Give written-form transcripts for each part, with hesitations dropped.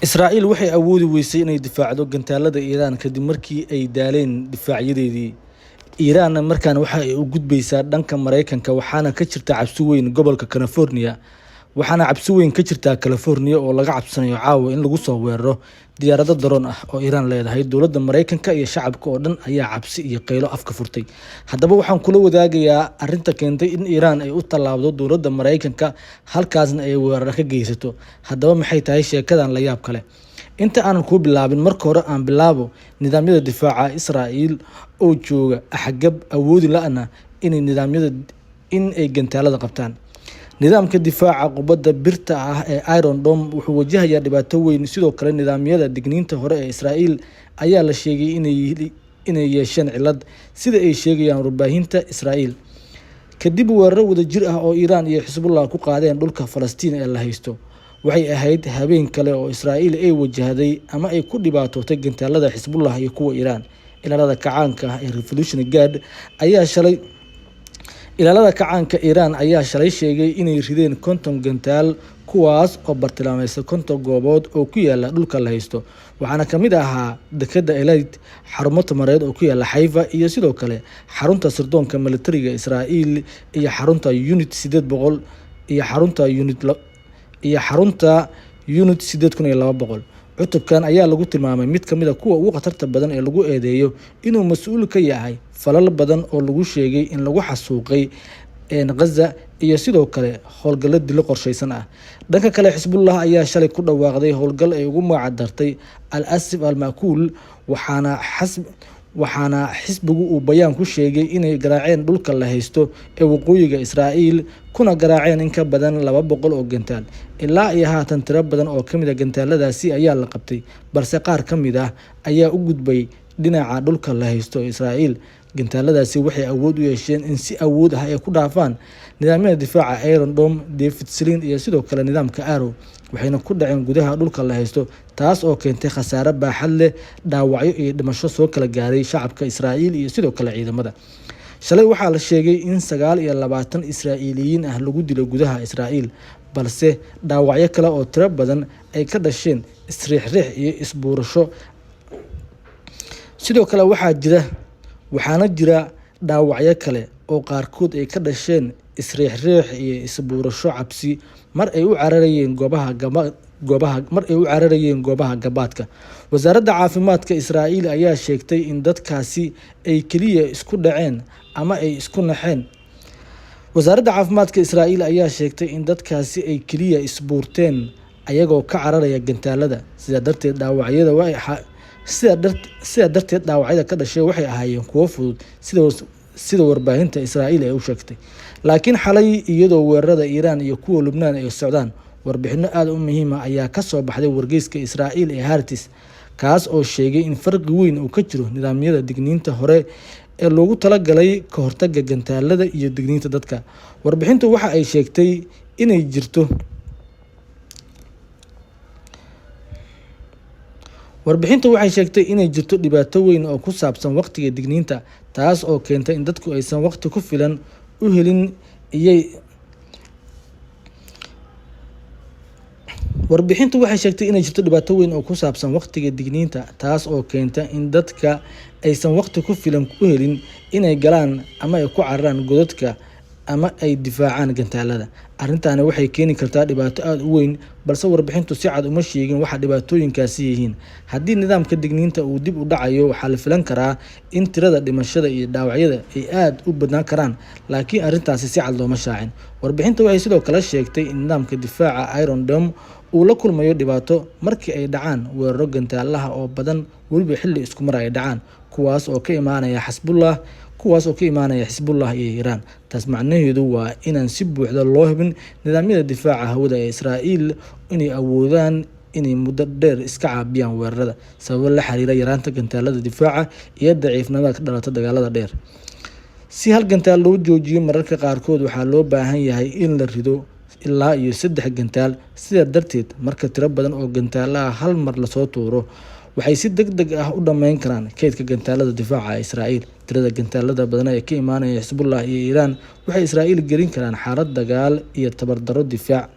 Israa'iil waxay awoodi weysay inay difaacdo gantaalada Iiraan kadib markii ay daaleen difaacyadeedii. Iiraan markaan waxa ay u gudbaysaa dhanka Mareykanka waxaana ka jirta cabsi weyn gobolka California. Waxaana cabsi weyn ka jirta California oo laga cabsanayo caawa in lagu soo weeraro diyaarado daroon ah oo Iiraan leedahay. Dowladda Mareykanka iyo shacabka oo dhan ayaa cabsi iyo qaylo afka furtay. Haddaba waxaan kula wadaagayaa arrinta keentay in Iiraan ay u tallaabdo dowladda Mareykanka halkaasna ay weerar ka geysato. Haddaba maxay tahay sheekadan la yaab kale? Inta aanan ku bilaabin marka hore aan bilaabo nidaamyada difaaca Israa'iil oo jooga axgab awoodi la'ana in ay gantaalada qabtaan. Nidaamka difaaca qubadda birta ah ee Iron Dome wuxuu wajahayaa dhibaato weyn. Sidoo kale nidaamyada digniinta hore ee Israa'iil ayaa la sheegay inay yeesheen cilad sida ay sheegayaan warbaahinta Israa'iil kadib weeraro wadajir ah oo Iiraan iyo Xisbullah ku qaadeen dhulka Falastiin ee la haysto. Waxay ahayd habeen kale oo Israa'iil ay wajahday ama ay ku dhibaatootay gantaalada Xisbullah iyo kuwa Iiraan. Ilaalada kacaanka ah ee Revolutionary Guard Iiraan ayaa shalay sheegay inay rideen 50 gantaal kuwaas oo bartilmaameedsan 50 goobood oo ku yaala dhulka la haysto. Waxaana ka mid ahaa dekedda Eilat, xarumo tamareed oo ku yaala Haifa iyo sidoo kale xarunta sirdoonka militariga Israa'iil iyo xarunta Unit 800 iyo xarunta Unit 8200. Cutubkan ayaa lagu tilmaamay mid ka mid ah kuwa ugu khatarta badan ee lagu eedeeyo inuu mas'uul ka yahay falal badan oo lagu sheegay in lagu xasuuqay Gaza iyo sidoo kale howlgallo dilo qorsheysan ah. Dhanka kale Xisbullah ayaa shalay ku dhawaaqday howlgal ay ugu magac dartay Al-Asif Al-Ma'kuul waxaana xisbigu uu bayaan ku sheegay inay garaaceen dhulka la haysto ee waqooyiga Israa'iil kuna garaaceen in ka badan 200 oo gantaal. Ilaa iyo haatan tiro badan oo kamid ah gantaaladaasi ayaa la qabtay, balse qaar kamid ah ayaa u gudbay dhinaca dhulka la haysto ee Israa'iil. Gantaaladaasi waxay awood u yeesheen in si awood ah ay ku dhaafaan nidaamyada difaaca Iron Dome, David Sling iyo sidoo kale nidaamka Arrow, waxayna ku dhaceen gudaha dhulka la haysto, taas oo keentay khasaare baaxad leh, dhaawacyo iyo dhimasho soo kala gaaray shacabka Israa'iil iyo sidoo kale ciidamada. Shalay waxaa la sheegay in 29 Israa'iiliyiin ah lagu dilay gudaha Israa'iil, balse dhaawacyo kale oo tiro badan ay ka dhasheen isriix-riix iyo isbuurasho. Sidoo kale waxaana jira dhaawacyo kale oo qaarkood ay ka dhasheen isriix-riix iyo isbuurasho cabsi mar ay u cararayeen goobaha gabaadka. Wasaaradda caafimaadka Israa'iil ayaa sheegtay in dadkaasi ay kaliya isku dhaceen ama ay isku naxeen. Wasaaradda caafimaadka Israa'iil ayaa sheegtay in dadkaasi ay kaliya isbuurteen ayagoo ka cararaya gantaalada. Sidaa darteed dhaawacyada ka dhashay waxay ahaayeen kuwo fudud sida warbaahinta Israa'iil ay u sheegtay. Laakiin xalay iyadoo weerarada Iiraan iyo kuwa Lubnaan ay socdaan, warbixino aad u muhiim ah ayaa ka soo baxday wargeyska Israa'iil ee Haaretz, kaas oo sheegay in farqi weyn uu ka jiro nidaamyada digniinta hore ee loogu talagalay ka hortagga gantaalada iyo digniinta dadka. Warbixintu waxa ay sheegtay inay jirto dhibaato weyn oo ku saabsan waqtiga digniinta, taas oo keentay in dadku aysan waqti ku filan u helin inay galaan ama ay ku cararaan godadka ama ay difaacaan gantaalada. Arrintani waxay keeni kartaa dhibaato aad u weyn, balse warbixintu si cad uma sheegin waxa dhibaatooyinkaasi yihiin. Haddii nidaamka digniinta uu dib u dhacayo, waxaa la filan karaa in tirada dhimashada iyo dhaawacyada ay aad u badnaan karaan, laakiin arrintaasi si cad looma shaacin. Warbixintu waxay sidoo kale sheegtay in nidaamka difaaca Iron Dome uu la kulmayo dhibaato markii ay dhacaan weeraro gantaalaha oo badan, weliba xilli isku mar ay dhacaan, kuwaas oo ka imaanaya Xisbullah iyo Iiraan. Taas macnaheedu waa inaan si buuxda loo hubin nidaamyada difaaca hawada ee Israa'iil inay awoodaan inay muddo dheer iska caabiyaan weerarada sababo la xiriira yaraanta gantaalada difaaca iyo daciifnimada ka dhalata dagaalada dheer. Si hal gantaal loo joojiyo, mararka qaarkood waxaa loo baahan yahay in la rido ilaa iyo 3 gantaal. Sidaa darteed, marka tiro badan oo gantaalaha hal mar la soo tuuro, waxay si degdeg ah u dhameyn karaan kaydka gantaalada difaaca ee Israa'iil. Tirada gantaalada badan ee ka imaanaya Xisbullah iyo Iiraan waxay Israa'iil gelin karaan xaalad dagaal iyo tabar darro difaac.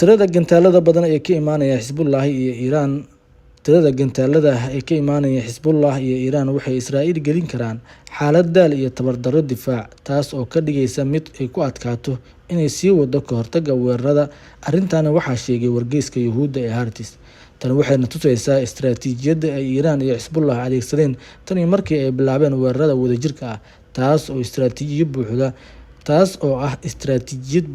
tirada gantaalada badan ee ka imaanaya Xisbullah iyo Iiraan tirada gantaalada ee ka imaanaya Xisbullah iyo Iiraan waxay Israa'iil gelin karaan xaalad daal iyo tabardarro difaac, taas oo ka dhigaysa mid ay ku adkaato inay sii wado ka hortagga weerarada. Arrintan waxaa sheegay wargeyska Yuhuudda ee Haaretz. Tani waxayna tusaysaa istiraatiijiyadda ay Iiraan iyo Xisbullah adeegsadeen tan iyo markii ay bilaabeen weerarada wadajirka ah, taas oo istiraatiijiyad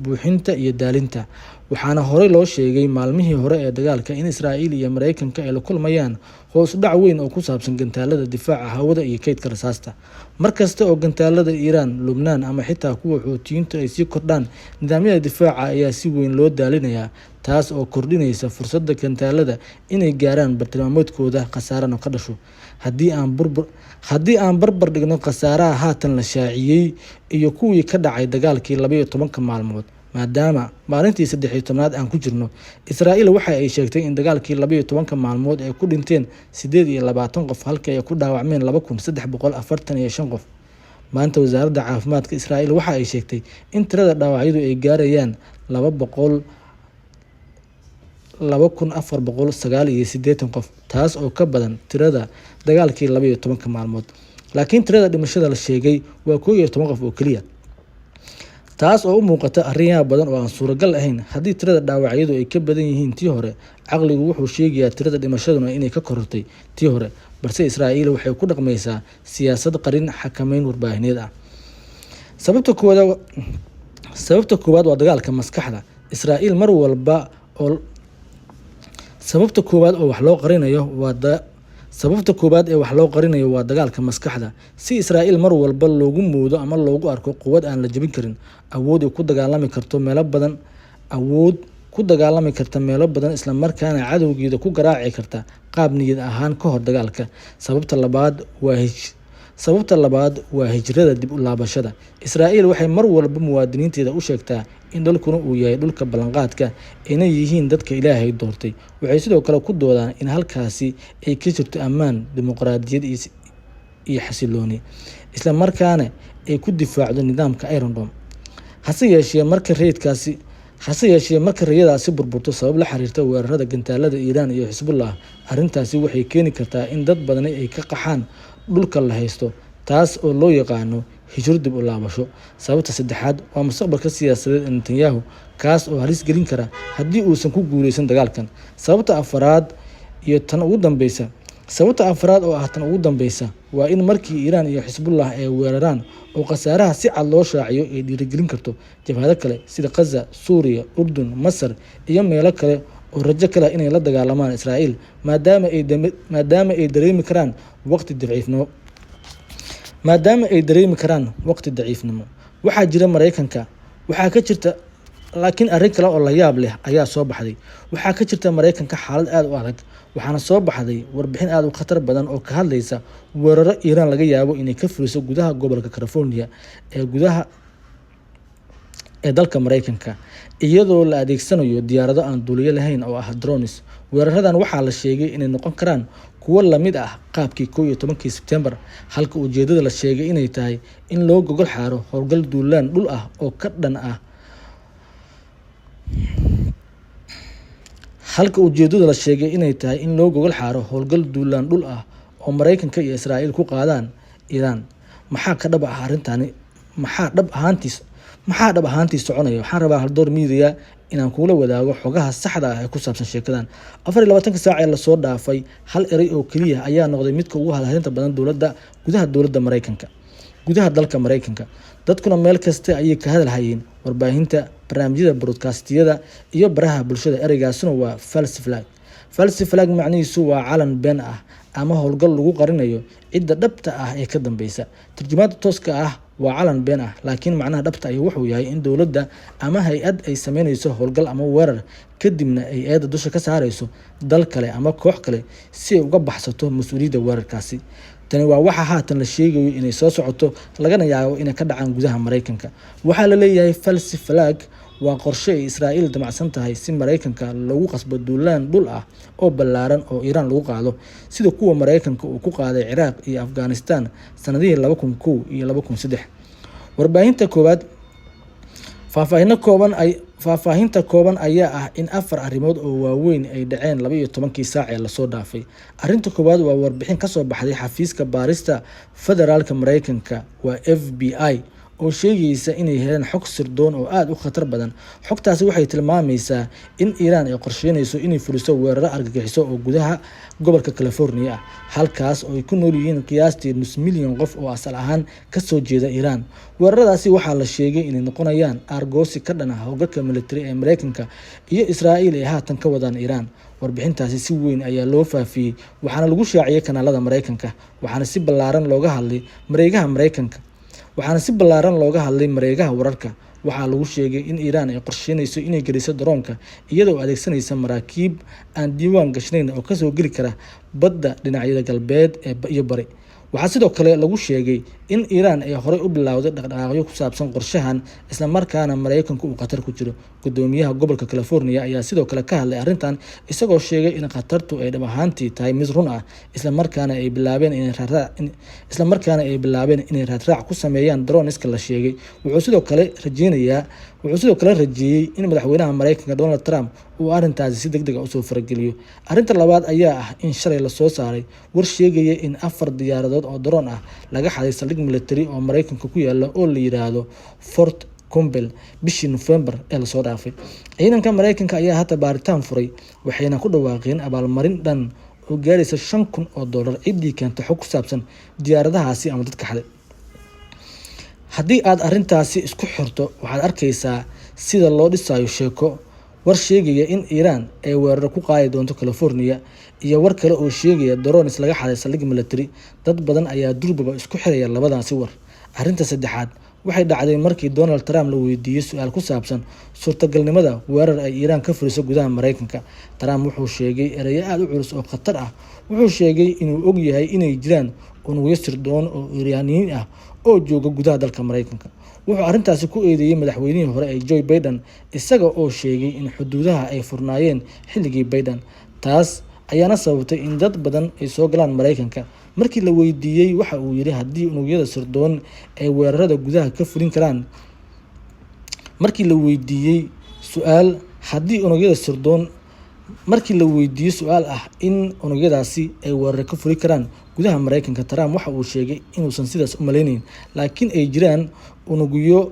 buuxinta iyo daalinta. Waxaana horey loo sheegay maalmihii hore ee dagaalka in Israa'iil iyo Mareykanka ay la kulmayaan hoos u dhac weyn oo ku saabsan gantaalada difaaca hawada iyo kaydka rasaasta. Markasta oo gantaalada Iiraan, Lubnaan ama xitaa kuwa Xuutiyiintu ay sii kordhaan, nidaamyada difaaca ayaa si weyn loo daalinayaa, taas oo kordhinaysa fursadda gantaalada inay gaaraan bartilmaameedkooda, khasaarana ka dhasho. Haddii aan barbar dhigno khasaaraha haatan la shaaciyay iyo kuwii ka dhacay dagaalkii 12 maalmood, maadaama maalintii 13aad aan ku jirno, Israa'iil waxa ay sheegtay in dagaalkii 12 maalmood ay ku dhinteen 28 qof halka ay ku dhaawacmeen 2345 qof. Maanta wasaaradda caafimaadka Israa'iil waxa ay sheegtay in tirada dhaawacyadu ay gaarayaan 2489 qof, taas oo ka badan tirada dagaalkii 12 maalmood. Laakiin tirada dhimashada la sheegay waa 11 qof oo kaliya, taas oo u muuqata arrin yaab badan oo aan suuragal ahayn haddii tirada dhaawacyadu ay ka badan yihiin tii hore. Caqligu wuxuu sheegayaa tirada dhimashaduna inay ka korortay tii hore, balse Israa'iil waxay ku dhaqmaysaa siyaasad qarin xakameyn warbaahineed ah. Sababta koowaad waa dagaalka maskaxda. Israa'iil mar walba oo sababta koowaad ee wax loo qarinayo waa dagaalka maskaxda, si Israa'iil mar walba loogu moodo ama loogu arko quwad aan la jebin karin, awood ku dagaalami karta meelo badan isla markaana cadowgeeda ku garaaci karta qaab niyad ahaan ka hor dagaalka. Sababta labaad waa hijrada dib u laabashada. Israa'iil waxay mar walba muwaadiniinteeda u sheegtaa in dhulkuna uu yahay dhulka ballanqaadka, inay yihiin dadka Ilaahay doortay. Waxay sidoo kale ku doodaan in halkaasi ay ka jirto ammaan, dimuqraadiyad iyo xasillooni, isla markaana ay ku difaacdo nidaamka Iron Dome. Hase yeeshee marka rayadaasi burburto sabab la xiriirta weerarada gantaalada Iiraan iyo Xisbullah, arrintaasi waxay keeni kartaa in dad badan ay ka qaxaan dhulka la haysto, taas oo loo yaqaano hijro dib u laabasho. Sababta saddexaad waa mustaqbalka siyaasadeed ee Netanyahu, kaas oo halis gelin kara haddii uusan ku guuleysan dagaalkan. Sababta afraad oo ah tan ugu dambeysa waa in markii Iiraan iyo Xisbullah ay weeraraan oo khasaaraha si cad loo shaaciyo ay dhiirigelin karto jabhado kale sida Gaza, Suuriya, Urdun, Masar iyo meelo kale oo rajo kale inay la dagaalamaan Israa'iil, maadaama ay dareemi karaan waqti daciifnimo. Waxaa jira Mareykanka laakiin arrin kale oo la yaab leh ayaa soo baxday. Waxaa ka jirta Mareykanka xaalad aad u adag, waxaana soo baxday warbixin aad u khatar badan oo ka hadlaysa weeraro Iiraan laga yaabo inay ka fuliso gudaha gobolka California ee dalka Mareykanka, iyadoo la adeegsanayo diyaarado aan duuliye lahayn oo ah drones. Weeraradan waxaa la sheegay inay noqon karaan kuwo la mid ah qaabkii 11 Sebtembar, halka ujeedada la sheegay inay tahay in loo gogol xaaro howlgal duulaan dhul ah oo ka dhan ah Mareykanka iyo Israa'iil ku qaadaan Iiraan. Maxaa dhab ahaantii soconaya? Waxaan rabaa Haldoor Media inaan kula wadaago xogaha saxda ah ee ku saabsan sheekadan. 24 saac ee la soo dhaafay, hal eray oo kaliya ayaa noqday midka ugu hadalhaynta badan gudaha dalka Mareykanka. Dadkuna meel kasta ayay ka hadalhayeen, warbaahinta, barnaamijyada broadcast-yada iyo baraha bulshada. Ereygaasuna waa false flag. False flag macnihiisu waa calan been ah ama howlgal lagu qarinayo cidda dhabta ah ee ka dambeysa. Tarjumaadda tooska ah waa calan been ah, laakiin macnaha dhabta ah wuxuu yahay in dowladda ama hay'ad ay sameynayso howlgal ama weerar, kadibna ay eedda dusha ka saarayso dal kale ama koox kale si ay uga baxsato mas'uuliyadda weerarkaasi. Tani waa waxa haatan la sheegayo inay soo socoto, lagana yaabo inay ka dhacaan gudaha Mareykanka. Waxaa la leeyahay false flag waa qorshe ay Israa'iil damacsan tahay si Mareykanka lagu qasbo duulaan dhul ah oo ballaaran oo Iiraan lagu qaado, sida kuwa Mareykanka uu ku qaaday Ciraaq iyo Afghanistan sanadihii 2001 iyo 2003. Faahfaahin kooban faahfaahinta kooban ayaa ah in 4 arrimood oo waaweyn ay dhaceen 12 saac ee lasoo dhaafay. Arrinta koowaad waa warbixin ka soo baxday xafiiska baarista federaalka Mareykanka waa FBI oo sheegaysa inay heleen xog sirdoon oo aad u khatar badan. Xogtaasi waxay tilmaamaysaa in Iran ay qorsheynayso inay fuliso weeraro argagixiso oo gudaha gobolka California ah, halkaas oo ay ku nool yihiin qiyaastii nus milyan qof oo asal ahaan ka soo jeeda Iran. Weeraradaasi waxaa la sheegay inay noqonayaan aargoosi ka dhan ah hoggaanka militari ee Mareykanka iyo Israa'iil ee haatan ka wadaan Iran. Warbixintaasi si weyn ayaa loo faafiyey waxaana lagu shaaciyay kanaalada Mareykanka, waxaana si ballaaran looga hadlay mareegaha wararka. Waxaa lagu sheegay in Iran ay qorsheynayso inay geliso daroonka iyadoo adeegsanaysa maraakiib aan diiwaan gashnayn oo kasoo geli kara badda dhinacyada galbeed iyo bari. Waxaa sidoo kale lagu sheegay in Iran ay horey u bilowday dhaqdhaqaaqyo ku saabsan qorshahan, isla markaana Mareykanku uu khatar ku jiro. Gudoomiyaha gobolka California ayaa sidoo kale ka hadlay arrintan, isagoo sheegay in khatartu ay dhab ahaantii tahay mid run ah, isla markaana ay bilaabeen inay raadraac ku sameeyaan drone-iska la sheegay. Wuxuu sidoo kale rajeeyay in madaxweynaha Mareykanka Donald Trump uu arrintaasi si degdeg ah usoo farageliyo. Arrinta labaad ayaa ah in shalay lasoo saaray war sheegaya in 4 diyaaradood oo drone ah laga xaday saldhig militari oo Mareykanka ku yaala oo la yiraahdo Fort Campbell bishii November ee lasoo dhaafay. Ciidanka Mareykanka ayaa hata baaritaan furay, waxayna ku dhawaaqeen abaalmarin dhan oo gaaraysa $5,000 ciddii keenta xog ku saabsan diyaaradahaasi ama dadka xaday. Haddii aad arrintaasi isku xirto, waxaad arkaysaa sida loo dhisayo sheeko. War sheegaya in Iran ay weerar ku qaadi doonto California iyo war kale oo sheegaya drones laga xaday saldhig militari. Dad badan ayaa durbaba isku xiraya labadaasi war. Arrinta saddexaad waxay dhacday markii Donald Trump la weydiiyay su'aal ku saabsan suurtagalnimada weerar ay Iran ka fuliso gudaha Mareykanka. Trump wuxuu sheegay ereyo aad u culus oo khatar ah. Wuxuu sheegay inuu og yahay inay jiraan unugyo sirdoon oo Iiraaniyiin ah oo jooga gudaha dalka Mareykanka. Wuxuu arrintaasi ku eedeeyay madaxweynihii hore ee Joe Biden, isaga oo sheegay in xuduudaha ay furnaayeen xilligii Biden. Taas ayaana sababtay in dad badan ay soo galaan Mareykanka. Markii la weydiiyay waxa uu yiri haddii unugyada sirdoon ay weerarada gudaha ka fulin karaan markii la weydiiyay su'aal ah in unugyadaasi ay weerar ka fuli karaan gudaha Mareykanka, Trump waxa uu sheegay inuusan sidaas u maleynayn, laakiin ay jiraan unugyo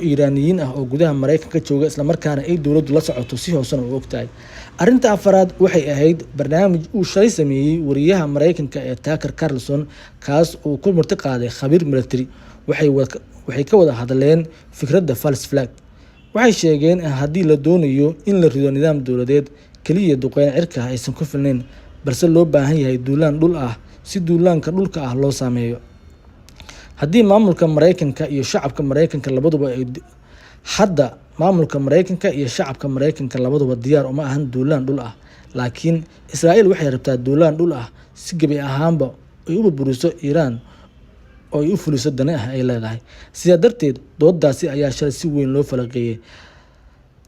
Iiraaniyiin ah oo gudaha Mareykanka jooga, isla markaana ay dowladdu la socoto si hoosena u ogtahay. Arrinta afaraad waxay ahayd barnaamij uu shalay sameeyay wariyaha Mareykanka ee Tucker Carlson, kaas oo ku marti qaaday khabiir militari. Waxay ka wada hadleen fikradda false flag. Waxay sheegeen in haddii la doonayo in la rido nidaam dowladeed, kaliya duqeyn cirka aysan ku filnayn, balse loo baahan yahay duulaan dhul ah si duulaanka dhulka ah loo sameeyo. Haddii maamulka Mareykanka iyo shacabka Mareykanka labaduba diyaar uma ahan duulaan dhul ah, laakiin Israa'iil waxay rabtaa duulaan dhul ah si gebi ahaanba ay u burburiso Iran oo ay u fuliso dana ah ay leedahay. Sidaa darteed, doodaasi ayaa shalay si weyn loo falaqeeyay.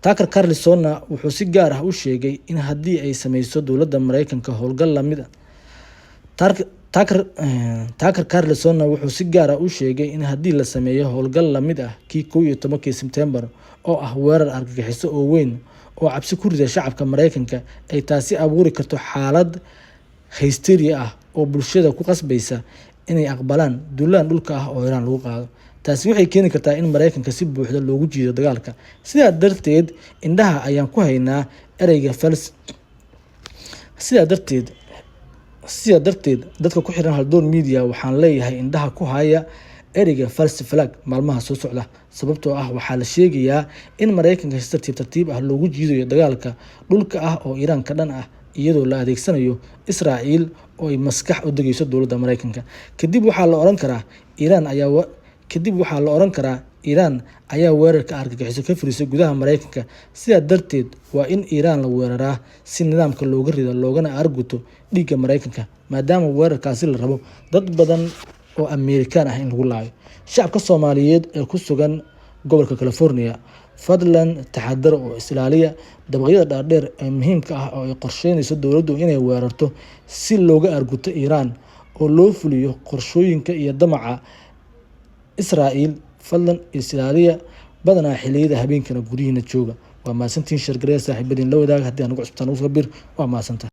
Tucker Carlsonna wuxuu si gaar ah u sheegay in haddii ay sameyso dowladda Mareykanka howlgal la mid ah Tucker Carlsonna wuxuu si gaar ah u sheegay in haddii la sameeyo howlgal la mid ah kii 11 Sebtembar oo ah weerar argagixiso oo weyn oo cabsi ku rida shacabka Mareykanka, ay taasi abuuri karto xaalad hysteria ah oo bulshada ku qasbaysa inay aqbalaan duulaan dhulka ah oo Iran lagu qaado. Taasi waxay keeni kartaa in Mareykanka si buuxda loogu jiido dagaalka. Sidaa darteed, indhaha ayaan ku haynaa ereyga false. Sidaa darteed, dadka ku xiran Haldoor Media waxaan leeyahay indhaha ku haya ereyga false flag maalmaha soo socda, sababtoo ah waxaa la sheegayaa in Mareykanka si tartiib ah loogu jiidayo dagaalka dhulka ah oo Iran ka dhan ah, iyadoo la adeegsanayo Israa'iil oo ay maskax u degayso dowladda Mareykanka. Kadib waxaa la oran karaa Iran ayaa weerarka argagixiso ka fulisay gudaha Mareykanka. Sidaa darteed, waa in Iran la weeraraa si nidaamka looga rido loogana arguto dhiigga Mareykanka, maadaama weerarkaasi la rabo dad badan oo Amerikaan ah in lagu laayo. Shacabka Soomaaliyeed ee ku sugan gobolka California, fadlan taxadar oo ilaaliya dabaqyada dhaadheer ee muhiimka ah oo ay qorsheynayso dowladdu inay weerarto si looga arguto Iran oo loo fuliyo qorshooyinka iyo damaca Israa'iil. fadlan isilaaliya badanaa xilliyada habeenkana guryihiina jooga waa mahadsantihiin shargareya saaxiibadiin la wadaag haddii aan ugu cusubtaan ugu soo bir waa mahadsantahay